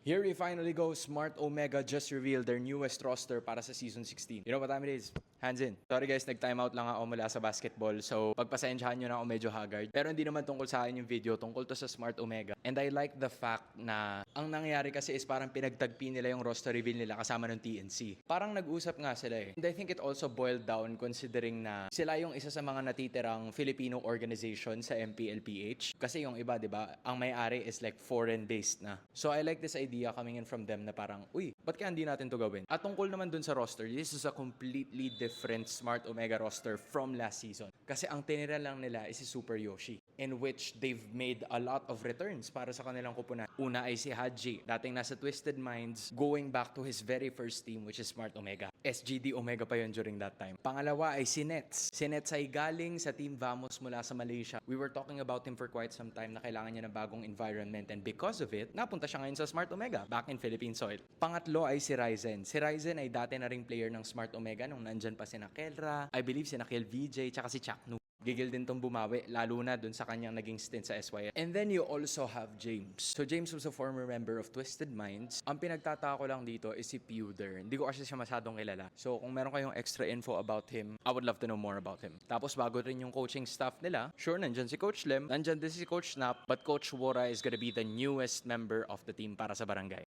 Here we finally go. Smart Omega just revealed their newest roster para sa Season 16. You know what time it is? Hands in. Sorry guys, nag-timeout lang ako mula sa basketball. So, pagpasensyahan nyo na ako medyo haggard. Pero hindi naman tungkol sa akin yung video. Tungkol to sa Smart Omega. And I like the fact na ang nangyari kasi is parang pinagtagpi nila yung roster reveal nila kasama ng TNC. Parang nag-usap nga sila eh. And I think it also boiled down considering na sila yung isa sa mga natitirang Filipino organization sa MPLPH. Kasi yung iba, di ba, ang may-ari is like foreign-based na. So I like this idea coming in from them na parang, uy, ba't kaya hindi natin to gawin? At tungkol naman dun sa roster, this is a completely different Smart Omega roster from last season. Kasi ang tinira lang nila is si Super Yoshi, in which they've made a lot of returns para sa kanilang kupunan. Una ay si Haji, dating nasa Twisted Minds, going back to his very first team, which is Smart Omega. SGD Omega pa yun during that time. Pangalawa ay si Nets. Si Nets ay galing sa Team Vamos mula sa Malaysia. We were talking about him for quite some time na kailangan niya ng bagong environment, and because of it, napunta siya ngayon sa Smart Omega, back in Philippine soil. Pangatlo ay si Ryzen. Si Ryzen ay dati na ring player ng Smart Omega nung nandyan pa si Kelra, I believe si Kel VJ, tsaka si Chuck Nu. Gigil din tong bumawi, lalo na dun sa kanyang naging stint sa SYL. And then you also have James. So James was a former member of Twisted Minds. Ang pinagtataka ko lang dito is si Pewder. Hindi ko kasi siya masyadong kilala. So kung meron kayong extra info about him, I would love to know more about him. Tapos bago rin yung coaching staff nila, sure, nandyan si Coach Lem, nandyan din si Coach Snap, but Coach Wora is gonna be the newest member of the team para sa barangay.